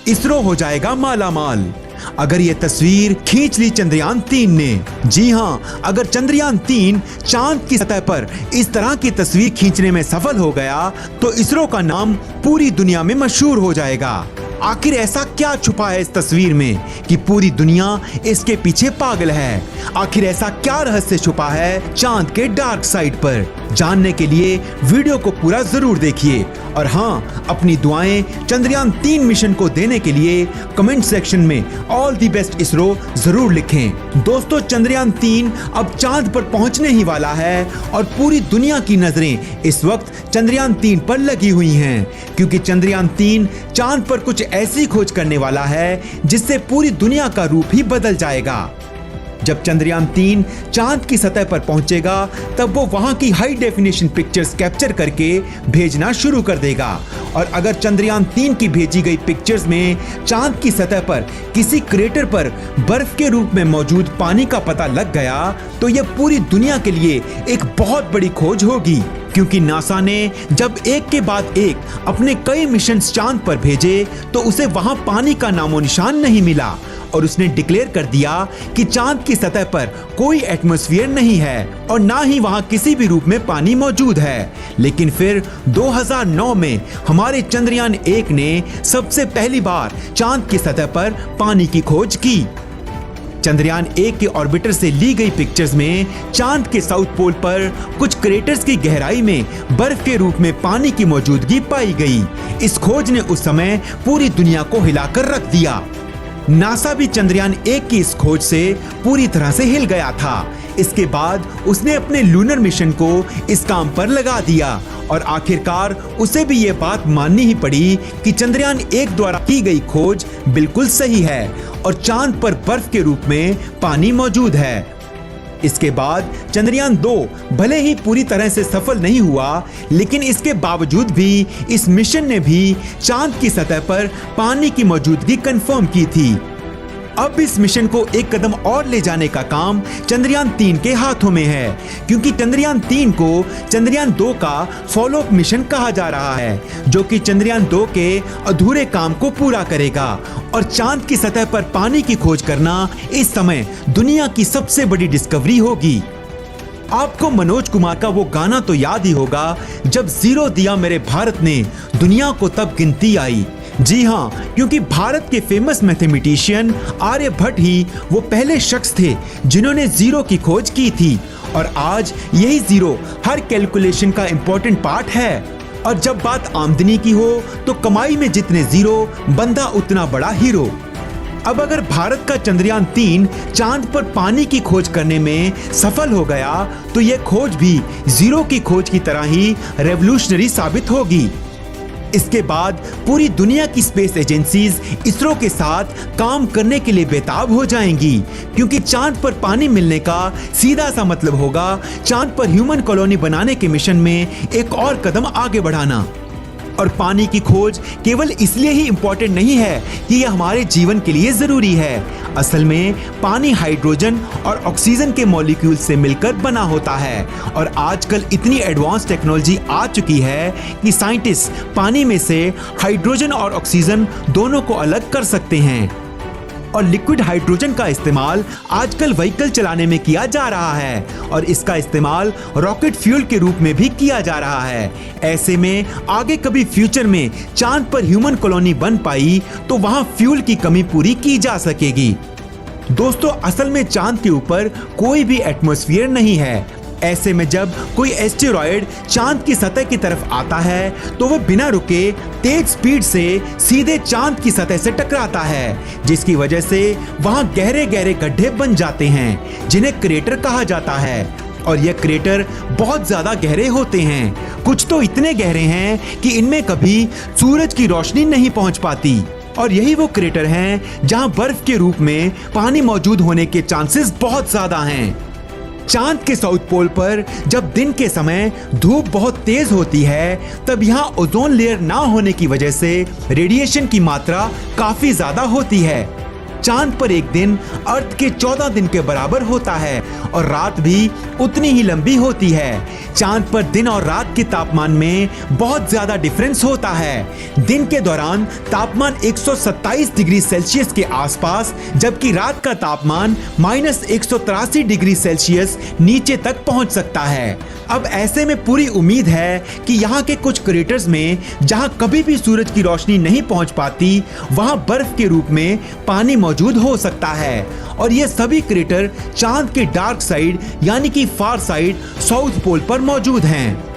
इसरो हो जाएगा माला माल। अगर ये तस्वीर खींच ली चंद्रयान 3 ने, जी हाँ, अगर चंद्रयान 3 चांद की सतह पर इस तरह की तस्वीर खींचने में सफल हो गया तो इसरो का नाम पूरी दुनिया में मशहूर हो जाएगा। आखिर ऐसा क्या छुपा है इस तस्वीर में कि पूरी दुनिया इसके पीछे पागल है? आखिर ऐसा क्या रहस्य छुपा है चांद के डार्क साइड पर? जानने के लिए वीडियो को पूरा जरूर देखिए और हाँ, अपनी दुआएं चंद्रयान 3 मिशन को देने के लिए कमेंट सेक्शन में ऑल दी बेस्ट इसरो जरूर लिखें। दोस्तों, चंद्रयान 3 अब चांद पर पहुंचने ही वाला है और पूरी दुनिया की नजरें इस वक्त चंद्रयान 3 पर लगी हुई हैं, क्योंकि चंद्रयान 3 चांद पर कुछ ऐसी खोज करने वाला है जिससे पूरी दुनिया का रूप ही बदल जाएगा। जब चंद्रयान 3 चांद की सतह पर पहुंचेगा तब वो वहां की हाई डेफिनेशन पिक्चर्स कैप्चर करके भेजना शुरू कर देगा। और अगर चंद्रयान 3 की भेजी गई पिक्चर्स में चांद की सतह पर किसी क्रेटर पर बर्फ के रूप में मौजूद पानी का पता लग गया तो यह पूरी दुनिया के लिए एक बहुत बड़ी खोज होगी, क्योंकि नासा ने जब एक के बाद एक अपने कई मिशन चांद पर भेजे तो उसे वहां पानी का नामो निशान नहीं मिला और उसने डिक्लेयर कर दिया कि चांद की सतह पर कोई एटमॉस्फेयर नहीं है और ना ही वहां किसी भी रूप में पानी मौजूद है। लेकिन फिर 2009 में हमारे चंद्रयान 1 ने सबसे पहली बार चांद की सतह पर पानी की खोज की। चंद्रयान 1 के ऑर्बिटर से ली गई पिक्चर्स में चांद के साउथ पोल पर कुछ क्रेटर्स की गहराई में बर्फ के रूप में पानी की मौजूदगी पाई गई। इस खोज ने उस समय पूरी दुनिया को हिलाकर रख दिया। नासा भी चंद्रयान 1 की इस खोज से पूरी तरह से हिल गया था। इसके बाद उसने अपने लूनर मिशन को इस काम पर लगा दिया और आखिरकार उसे भी ये बात माननी ही पड़ी कि चंद्रयान 1 द्वारा की गई खोज बिल्कुल सही है और चांद पर बर्फ के रूप में पानी मौजूद है। इसके बाद चंद्रयान 2 भले ही पूरी तरह से सफल नहीं हुआ, लेकिन इसके बावजूद भी इस मिशन ने भी चांद की सतह पर पानी की मौजूदगी कंफर्म की थी। अब इस मिशन को एक कदम और ले जाने का काम चंद्रयान 3 के हाथों में है, क्योंकि चंद्रयान 3 को चंद्रयान 2 का फॉलो अप मिशन कहा जा रहा है, जो कि चंद्रयान 2 के अधूरे काम को पूरा करेगा। और चांद की सतह पर पानी की खोज करना इस समय दुनिया की सबसे बड़ी डिस्कवरी होगी। आपको मनोज कुमार का वो गाना तो याद ही होगा, जब जीरो दिया मेरे भारत ने, दुनिया को तब गिनती आई। जी हाँ, क्योंकि भारत के फेमस मैथमेटिशियन आर्यभट्ट ही वो पहले शख्स थे जिन्होंने जीरो की खोज की थी और आज यही जीरो हर कैलकुलेशन का इम्पोर्टेंट पार्ट है। और जब बात आमदनी की हो तो कमाई में जितने जीरो, बंदा उतना बड़ा हीरो। अब अगर भारत का चंद्रयान 3 चांद पर पानी की खोज करने में सफल हो गया तो यह खोज भी जीरो की खोज की तरह ही रेवोल्यूशनरी साबित होगी। इसके बाद पूरी दुनिया की स्पेस एजेंसीज इसरो के साथ काम करने के लिए बेताब हो जाएंगी, क्योंकि चांद पर पानी मिलने का सीधा सा मतलब होगा चांद पर ह्यूमन कॉलोनी बनाने के मिशन में एक और कदम आगे बढ़ाना। और पानी की खोज केवल इसलिए ही इम्पोर्टेंट नहीं है कि यह हमारे जीवन के लिए जरूरी है। असल में पानी हाइड्रोजन और ऑक्सीजन के मॉलिक्यूल से मिलकर बना होता है और आजकल इतनी एडवांस टेक्नोलॉजी आ चुकी है कि साइंटिस्ट पानी में से हाइड्रोजन और ऑक्सीजन दोनों को अलग कर सकते हैं। और लिक्विड हाइड्रोजन का इस्तेमाल आजकल व्हीकल चलाने में किया जा रहा है और इसका इस्तेमाल रॉकेट फ्यूल के रूप में भी किया जा रहा है। ऐसे में आगे कभी फ्यूचर में चांद पर ह्यूमन कॉलोनी बन पाई तो वहां फ्यूल की कमी पूरी की जा सकेगी। दोस्तों, असल में चांद के ऊपर कोई भी एटमॉस्फेयर नहीं है। ऐसे में जब कोई एस्टेरॉयड चांद की सतह की तरफ आता है तो वह बिना रुके तेज स्पीड से सीधे चांद की सतह से टकराता है, जिसकी वजह से वहां गहरे गहरे गड्ढे बन जाते हैं जिन्हें क्रेटर कहा जाता है। और यह क्रेटर बहुत ज्यादा गहरे होते हैं, कुछ तो इतने गहरे हैं कि इनमें कभी सूरज की रोशनी नहीं पहुंच पाती। और यही वो क्रेटर हैं जहां बर्फ के रूप में पानी मौजूद होने के चांसेस बहुत ज्यादा हैं। चांद के साउथ पोल पर जब दिन के समय धूप बहुत तेज होती है तब यहाँ ओजोन लेयर ना होने की वजह से रेडिएशन की मात्रा काफी ज्यादा होती है। चांद पर एक दिन अर्थ के 14 दिन के बराबर होता है और रात भी उतनी ही लंबी होती है। चांद पर दिन और रात के तापमान में बहुत ज्यादा डिफरेंस होता है। दिन के दौरान तापमान 127 डिग्री सेल्सियस के आसपास, जबकि रात का तापमान -183 डिग्री सेल्सियस नीचे तक पहुंच सकता है। अब ऐसे में पूरी उम्मीद है कि यहाँ के कुछ क्रेटर्स में जहाँ कभी भी सूरज की रोशनी नहीं पहुंच पाती, वहाँ बर्फ के रूप में पानी मौजूद हो सकता है। और ये सभी क्रेटर चांद के डार्क साइड यानी कि फार साइड साउथ पोल पर मौजूद हैं।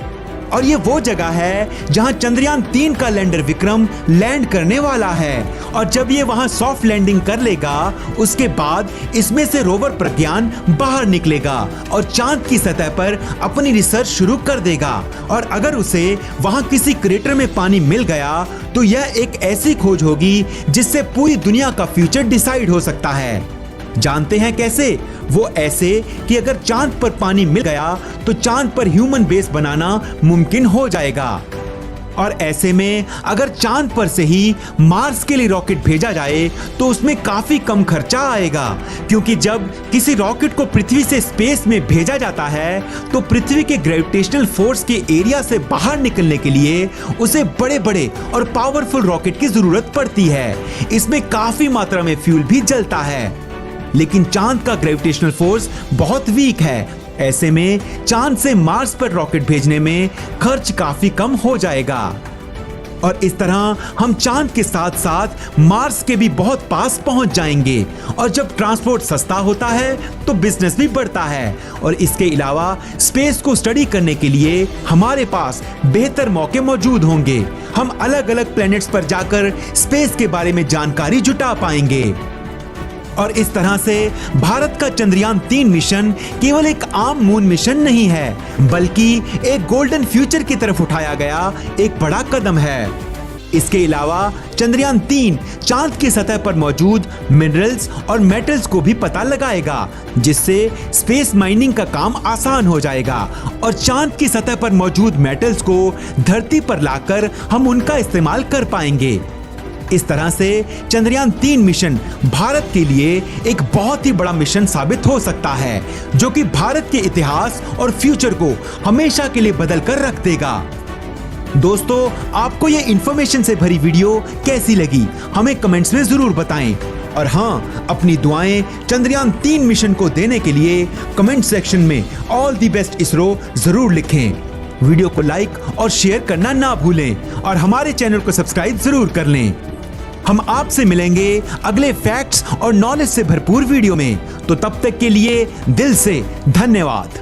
और ये वो जगह है जहां चंद्रयान 3 का लैंडर विक्रम लैंड करने वाला है। और जब ये वहां सॉफ्ट लैंडिंग कर लेगा, उसके बाद इसमें से रोवर प्रज्ञान बाहर निकलेगा और चांद की सतह पर अपनी रिसर्च शुरू कर देगा। और अगर उसे वहां किसी क्रेटर में पानी मिल गया तो यह एक ऐसी खोज होगी जिससे पूरी दुनिया का फ्यूचर डिसाइड हो सकता है। जानते हैं कैसे? वो ऐसे कि अगर चांद पर पानी मिल गया तो चांद पर ह्यूमन बेस बनाना मुमकिन हो जाएगा। और ऐसे में अगर चांद पर से ही मार्स के लिए रॉकेट भेजा जाए तो उसमें काफी कम खर्चा आएगा, क्योंकि जब किसी रॉकेट को पृथ्वी से स्पेस में भेजा जाता है तो पृथ्वी के ग्रेविटेशनल फोर्स के एरिया से बाहर निकलने के लिए उसे बड़े बड़े और पावरफुल रॉकेट की जरूरत पड़ती है। इसमें काफी मात्रा में फ्यूल भी जलता है, लेकिन चांद का ग्रेविटेशनल फोर्स बहुत वीक है। ऐसे में चांद से मार्स पर रॉकेट भेजने में खर्च काफी कम हो जाएगा। और इस तरह हम चांद के साथ साथ मार्स के भी बहुत पास पहुंच जाएंगे। और जब ट्रांसपोर्ट सस्ता होता है तो बिजनेस भी बढ़ता है। और इसके अलावा स्पेस को स्टडी करने के लिए हमारे पास बेहतर मौके मौजूद होंगे। हम अलग अलग प्लैनेट्स पर जाकर स्पेस के बारे में जानकारी जुटा पाएंगे। और इस तरह से भारत का चंद्रयान 3 मिशन केवल एक आम मून मिशन नहीं है, बल्कि एक गोल्डन फ्यूचर की तरफ उठाया गया एक बड़ा कदम है। इसके अलावा चंद्रयान 3 चांद की सतह पर मौजूद मिनरल्स और मेटल्स को भी पता लगाएगा, जिससे स्पेस माइनिंग का काम आसान हो जाएगा। और चांद की सतह पर मौजूद मेटल्स को धरती पर लाकर हम उनका इस्तेमाल कर पाएंगे। इस तरह से चंद्रयान 3 मिशन भारत के लिए एक बहुत ही बड़ा मिशन साबित हो सकता है, जो कि भारत के इतिहास और फ्यूचर को हमेशा के लिए बदल कर रख देगा। दोस्तों, आपको ये इंफॉर्मेशन से भरी वीडियो कैसी लगी हमें कमेंट्स में जरूर बताएं। और हाँ, अपनी दुआएं चंद्रयान 3 मिशन को देने के लिए कमेंट सेक्शन में ऑल द बेस्ट इसरो जरूर लिखें। वीडियो को लाइक और शेयर करना ना भूलें और हमारे चैनल को सब्सक्राइब जरूर कर लें। हम आपसे मिलेंगे अगले फैक्ट्स और नॉलेज से भरपूर वीडियो में। तो तब तक के लिए दिल से धन्यवाद।